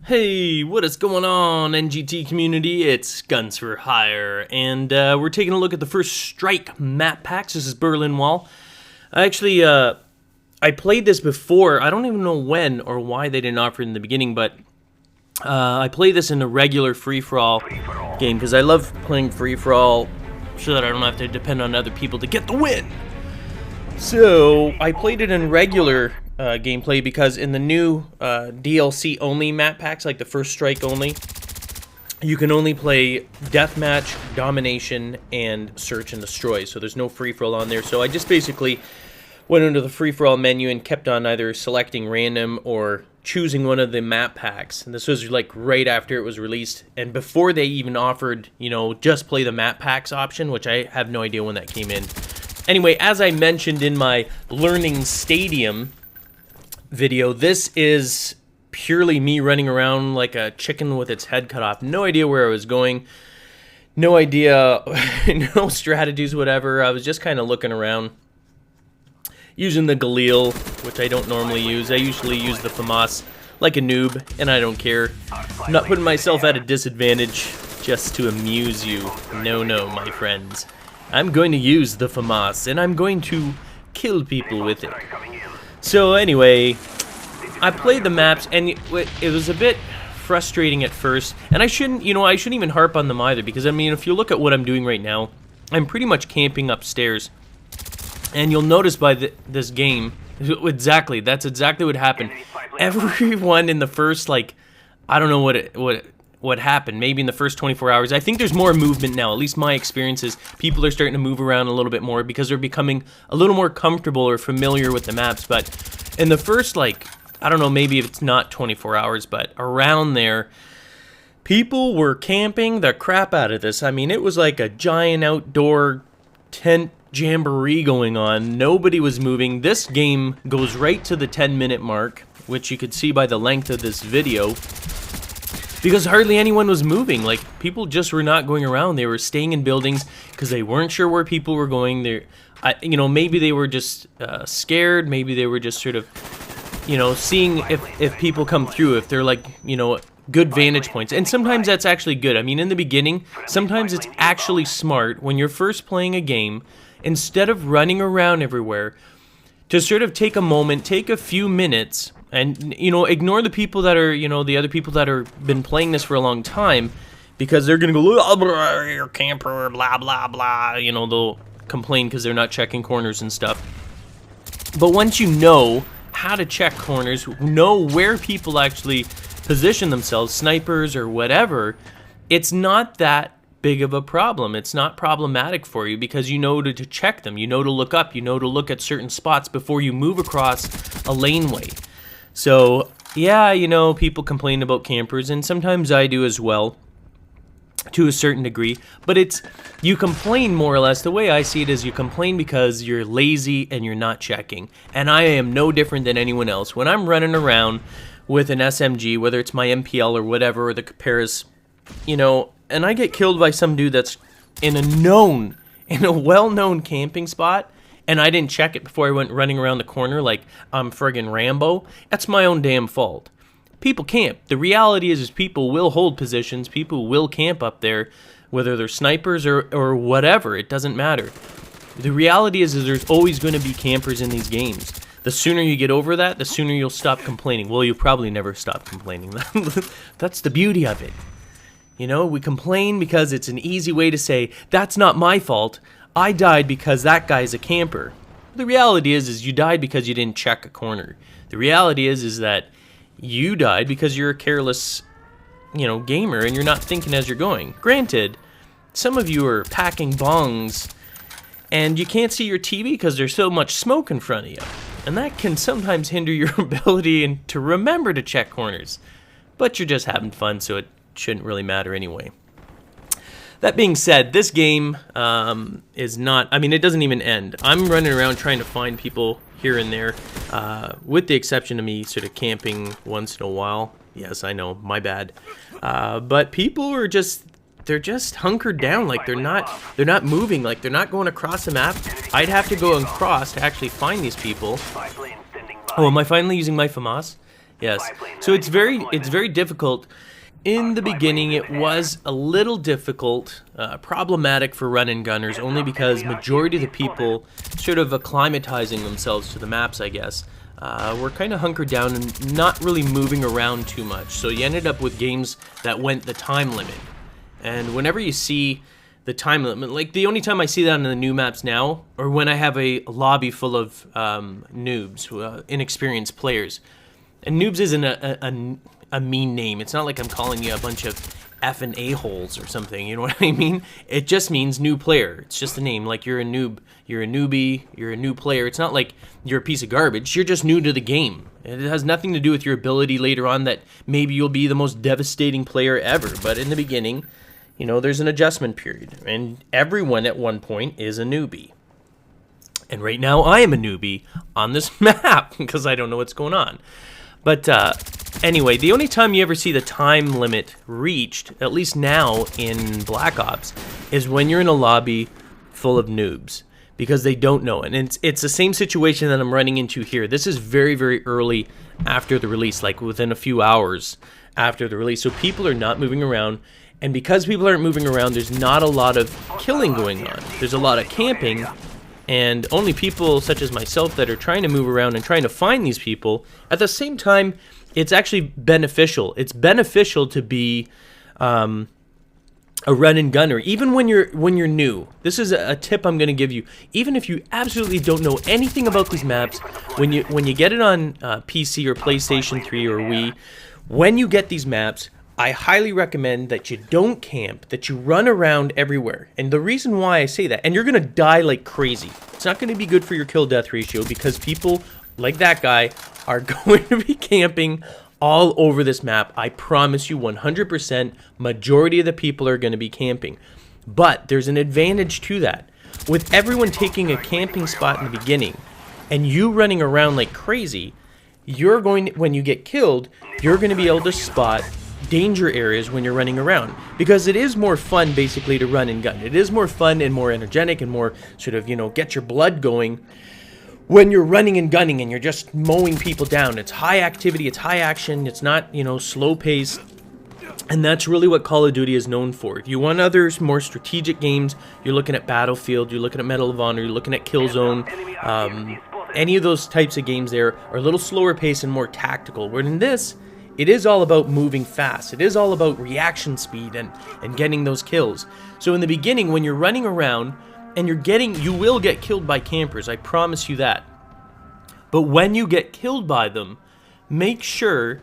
Hey, what is going on, NGT community? It's Guns for Hire, and we're taking a look at the first Strike map packs. This is Berlin Wall. I played this before. I don't even know when or why they didn't offer it in the beginning, but I played this in a regular free-for-all game because I love playing free-for-all so that I don't have to depend on other people to get the win. So I played it in regular gameplay because in the new DLC only map packs, like the first Strike only, you can only play Deathmatch, Domination, and Search and Destroy. So there's no free-for-all on there. So I just basically went into the free-for-all menu and kept on either selecting random or choosing one of the map packs. And this was like right after it was released and before they even offered, you know, just play the map packs option, which I have no idea when that came in. Anyway, as I mentioned in my Learning Stadium video, this is purely me running around like a chicken with its head cut off. No idea where I was going. No idea, no strategies, whatever. I was just kind of looking around. Using the Galil, which I don't normally use. I usually use the FAMAS like a noob, and I don't care. I'm not putting myself at a disadvantage just to amuse you. No, my friends. I'm going to use the FAMAS, and I'm going to kill people with it. So anyway, I played the maps, and it was a bit frustrating at first. And I shouldn't even harp on them either, because I mean, if you look at what I'm doing right now, I'm pretty much camping upstairs. And you'll notice by this game, that's exactly what happened. Everyone in the first, like, I don't know what happened. Maybe in the first 24 hours. I think there's more movement now. At least my experience is people are starting to move around a little bit more because they're becoming a little more comfortable or familiar with the maps. But in the first, like, I don't know, maybe it's not 24 hours, but around there, people were camping the crap out of this. I mean, it was like a giant outdoor tent jamboree going on. Nobody was moving. This game goes right to the 10-minute mark, which you could see by the length of this video, because hardly anyone was moving. Like, people just were not going around. They were staying in buildings because they weren't sure where people were going. Maybe they were just scared. Maybe they were just sort of, seeing if people come through, if they're like, good vantage points. And sometimes that's actually good. I mean, in the beginning, sometimes it's actually smart when you're first playing a game, instead of running around everywhere, to sort of take a moment, take a few minutes, and, ignore the people that are, the other people that are been playing this for a long time, because they're going to go, oh, blah, you're a camper, blah, blah, blah. They'll complain because they're not checking corners and stuff. But once you know how to check corners, know where people actually position themselves, snipers or whatever, it's not that big of a problem. It's not problematic for you because you know to check them, you know to look up, you know to look at certain spots before you move across a laneway. So yeah, people complain about campers, and sometimes I do as well, to a certain degree, but you complain more or less. The way I see it is you complain because you're lazy and you're not checking, and I am no different than anyone else. When I'm running around with an SMG, whether it's my MPL or whatever, or the Caparas, and I get killed by some dude that's in a well-known camping spot, and I didn't check it before I went running around the corner like I'm friggin' Rambo, that's my own damn fault. People camp. The reality is people will hold positions, people will camp up there, whether they're snipers or whatever, it doesn't matter. The reality is there's always going to be campers in these games. The sooner you get over that, the sooner you'll stop complaining. Well, you'll probably never stop complaining. That's the beauty of it. We complain because it's an easy way to say, that's not my fault. I died because that guy's a camper. The reality is you died because you didn't check a corner. The reality is that you died because you're a careless, gamer, and you're not thinking as you're going. Granted, some of you are packing bongs, and you can't see your TV because there's so much smoke in front of you. And that can sometimes hinder your ability to remember to check corners. But you're just having fun, so it shouldn't really matter anyway. That being said, this game is not, it doesn't even end. I'm running around trying to find people here and there, with the exception of me sort of camping once in a while. Yes, I know, my bad. But people are they're just hunkered down, like they're not moving, like they're not going across the map. I'd have to go across to actually find these people. Oh, am I finally using my FAMAS? Yes. So it's very difficult. In the beginning, it was a little difficult, problematic for run and gunners, only because majority of the people sort of acclimatizing themselves to the maps, I guess, were kind of hunkered down and not really moving around too much. So you ended up with games that went the time limit. And whenever you see the time limit, like the only time I see that on the new maps now, or when I have a lobby full of noobs, inexperienced players. And noobs isn't a mean name. It's not like I'm calling you a bunch of F and A-holes or something, you know what I mean? It just means new player. It's just a name, like you're a noob, you're a newbie, you're a new player. It's not like you're a piece of garbage, you're just new to the game. It has nothing to do with your ability later on that maybe you'll be the most devastating player ever, but in the beginning, you know, there's an adjustment period, and everyone at one point is a newbie. And right now, I am a newbie on this map, because I don't know what's going on. But anyway, the only time you ever see the time limit reached, at least now in Black Ops, is when you're in a lobby full of noobs, because they don't know. And it's the same situation that I'm running into here. This is very, very early after the release, like within a few hours after the release. So people are not moving around. And because people aren't moving around, there's not a lot of killing going on. There's a lot of camping. And only people such as myself that are trying to move around and trying to find these people. At the same time, it's actually beneficial. It's beneficial to be a run and gunner, even when you're new. This is a tip I'm going to give you. Even if you absolutely don't know anything about these maps, when you get it on PC or PlayStation 3 or Wii, when you get these maps, I highly recommend that you don't camp, that you run around everywhere. And the reason why I say that, and you're going to die like crazy. It's not going to be good for your kill-death ratio because people like that guy are going to be camping all over this map. I promise you 100%, majority of the people are going to be camping. But there's an advantage to that. With everyone taking a camping spot in the beginning and you running around like crazy, you're going to, when you get killed, you're going to be able to spot danger areas when you're running around, because it is more fun basically to run and gun. It is more fun and more energetic and more sort of, you know, get your blood going when you're running and gunning and you're just mowing people down. It's high activity, it's high action, it's not, you know, slow pace. And that's really what Call of Duty is known for. If you want other more strategic games, you're looking at Battlefield, you're looking at Medal of Honor, you're looking at Killzone, any of those types of games there are a little slower pace and more tactical. Where in this, it is all about moving fast. It is all about reaction speed and getting those kills. So in the beginning, when you're running around and you will get killed by campers, I promise you that. But when you get killed by them, make sure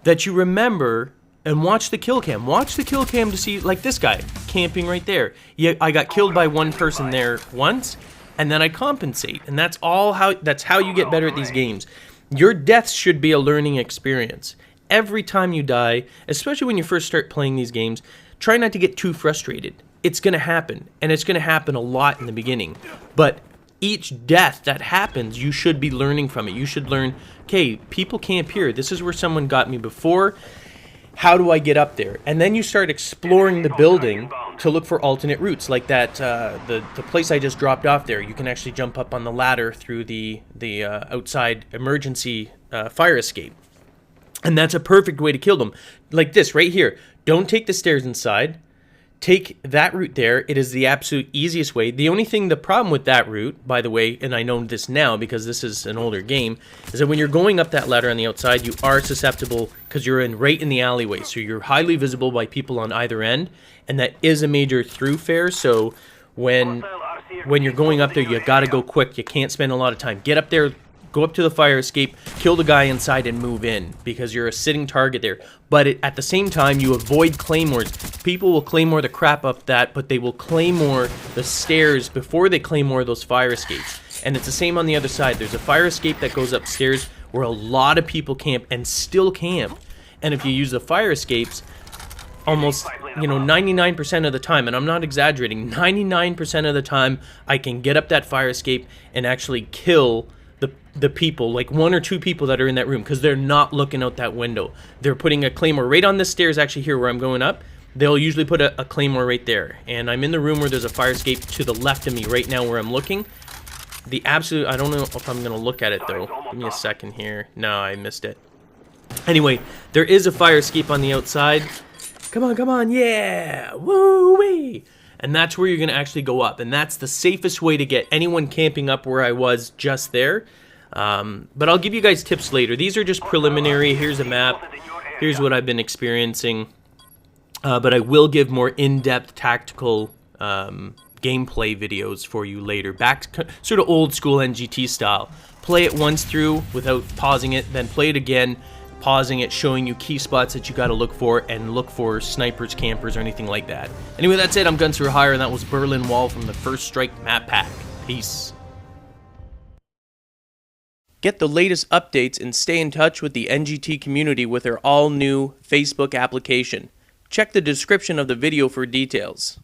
that you remember and watch the kill cam. Watch the kill cam to see, like this guy, camping right there. Yeah, I got killed by one person there once, and then I compensate. And that's how you get better at these games. Your deaths should be a learning experience. Every time you die, especially when you first start playing these games, try not to get too frustrated. It's going to happen, and it's going to happen a lot in the beginning. But each death that happens, you should be learning from it. You should learn, okay, people camp here. This is where someone got me before. How do I get up there? And then you start exploring the building to look for alternate routes, like that the place I just dropped off there. You can actually jump up on the ladder through the outside emergency fire escape. And that's a perfect way to kill them. Like this right here. Don't take the stairs inside. Take that route there. It is the absolute easiest way. The problem with that route, by the way, and I know this now because this is an older game, is that when you're going up that ladder on the outside, you are susceptible because you're right in the alleyway. So you're highly visible by people on either end. And that is a major thoroughfare. So when you're going up there, you got to go quick. You can't spend a lot of time. Get up there. Go up to the fire escape, kill the guy inside, and move in, because you're a sitting target there. But at the same time, you avoid claymores. People will claymore the crap up that, but they will claymore the stairs before they claymore those fire escapes. And it's the same on the other side. There's a fire escape that goes upstairs where a lot of people camp and still camp. And if you use the fire escapes, almost, 99% of the time, and I'm not exaggerating, 99% of the time, I can get up that fire escape and actually kill the people, like one or two people that are in that room, because they're not looking out that window. They're putting a claymore right on the stairs, actually here where I'm going up. They'll usually put a claymore right there. And I'm in the room where there's a fire escape to the left of me right now where I'm looking. I don't know if I'm going to look at it though. Give me a second here. No, I missed it. Anyway, there is a fire escape on the outside. Come on, yeah! Woo-wee! And that's where you're going to actually go up. And that's the safest way to get anyone camping up where I was just there. But I'll give you guys tips later. These are just preliminary. Here's a map. Here's what I've been experiencing. But I will give more in-depth tactical gameplay videos for you later. Back to sort of old school NGT style. Play it once through without pausing it, then play it again, pausing it, showing you key spots that you got to look for, and look for snipers, campers, or anything like that. Anyway, that's it. I'm Guns for Hire, and that was Berlin Wall from the First Strike map pack. Peace. Get the latest updates and stay in touch with the NGT community with our all-new Facebook application. Check the description of the video for details.